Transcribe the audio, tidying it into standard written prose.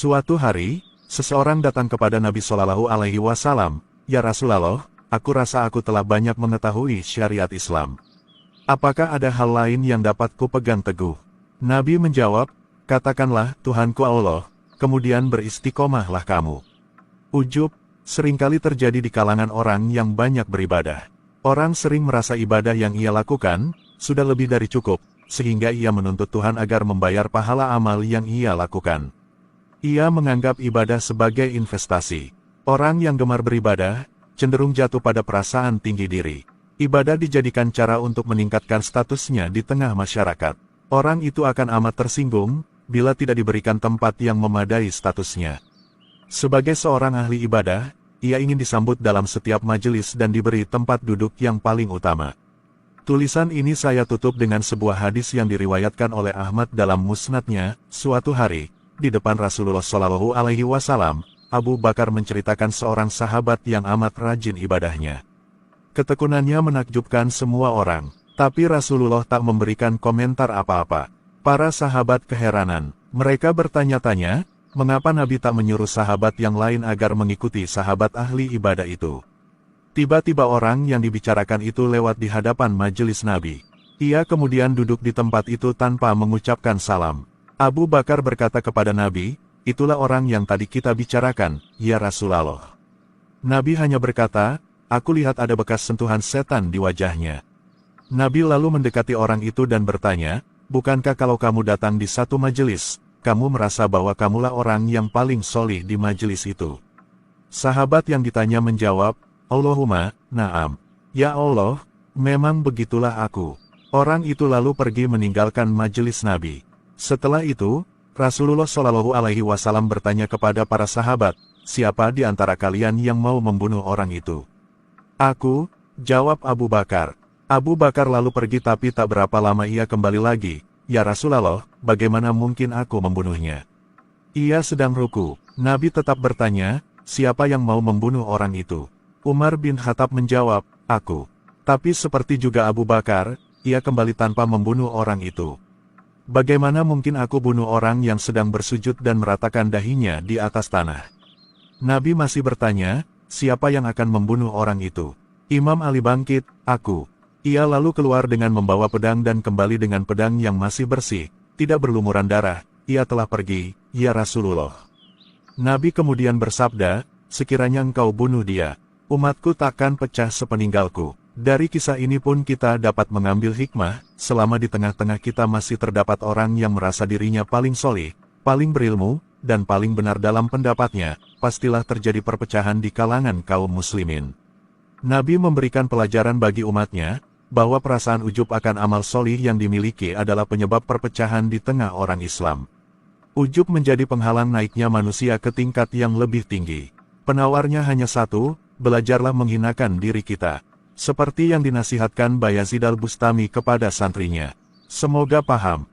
Suatu hari, seseorang datang kepada Nabi Shallallahu Alaihi Wasallam, "Ya Rasulullah, aku rasa aku telah banyak mengetahui syariat Islam. Apakah ada hal lain yang dapat kupegang teguh?" Nabi menjawab, "Katakanlah, Tuhanku Allah, kemudian beristiqomahlah kamu." Ujub seringkali terjadi di kalangan orang yang banyak beribadah. Orang sering merasa ibadah yang ia lakukan sudah lebih dari cukup, sehingga ia menuntut Tuhan agar membayar pahala amal yang ia lakukan. Ia menganggap ibadah sebagai investasi. Orang yang gemar beribadah cenderung jatuh pada perasaan tinggi diri. Ibadah dijadikan cara untuk meningkatkan statusnya di tengah masyarakat. Orang itu akan amat tersinggung bila tidak diberikan tempat yang memadai statusnya. Sebagai seorang ahli ibadah, ia ingin disambut dalam setiap majelis dan diberi tempat duduk yang paling utama. Tulisan ini saya tutup dengan sebuah hadis yang diriwayatkan oleh Ahmad dalam musnadnya. Suatu hari, di depan Rasulullah Shallallahu Alaihi Wasallam, Abu Bakar menceritakan seorang sahabat yang amat rajin ibadahnya. Ketekunannya menakjubkan semua orang, tapi Rasulullah tak memberikan komentar apa-apa. Para sahabat keheranan, mereka bertanya-tanya, mengapa Nabi tak menyuruh sahabat yang lain agar mengikuti sahabat ahli ibadah itu. Tiba-tiba orang yang dibicarakan itu lewat di hadapan majelis Nabi. Ia kemudian duduk di tempat itu tanpa mengucapkan salam. Abu Bakar berkata kepada Nabi, "Itulah orang yang tadi kita bicarakan, ya Rasulullah." Nabi hanya berkata, "Aku lihat ada bekas sentuhan setan di wajahnya." Nabi lalu mendekati orang itu dan bertanya, "Bukankah kalau kamu datang di satu majelis, kamu merasa bahwa kamulah orang yang paling solih di majelis itu?" Sahabat yang ditanya menjawab, "Allahumma, na'am. Ya Allah, memang begitulah aku." Orang itu lalu pergi meninggalkan majelis Nabi. Setelah itu, Rasulullah Shallallahu Alaihi Wasallam bertanya kepada para sahabat, "Siapa di antara kalian yang mau membunuh orang itu?" "Aku," jawab Abu Bakar. Abu Bakar lalu pergi tapi tak berapa lama ia kembali lagi. "Ya Rasulullah, bagaimana mungkin aku membunuhnya?" Ia sedang ruku. Nabi tetap bertanya, "Siapa yang mau membunuh orang itu?" Umar bin Khattab menjawab, "Aku." Tapi seperti juga Abu Bakar, ia kembali tanpa membunuh orang itu. "Bagaimana mungkin aku bunuh orang yang sedang bersujud dan meratakan dahinya di atas tanah?" Nabi masih bertanya, "Siapa yang akan membunuh orang itu?" Imam Ali bangkit, "Aku." Ia lalu keluar dengan membawa pedang dan kembali dengan pedang yang masih bersih, tidak berlumuran darah. "Ia telah pergi, ya Rasulullah." Nabi kemudian bersabda, "Sekiranya engkau bunuh dia, umatku takkan pecah sepeninggalku." Dari kisah ini pun kita dapat mengambil hikmah, selama di tengah-tengah kita masih terdapat orang yang merasa dirinya paling solih, paling berilmu, dan paling benar dalam pendapatnya, pastilah terjadi perpecahan di kalangan kaum muslimin. Nabi memberikan pelajaran bagi umatnya, bahwa perasaan ujub akan amal solih yang dimiliki adalah penyebab perpecahan di tengah orang Islam. Ujub menjadi penghalang naiknya manusia ke tingkat yang lebih tinggi. Penawarnya hanya satu, belajarlah menghinakan diri kita. Seperti yang dinasihatkan Bayazid al-Bustami kepada santrinya. Semoga paham.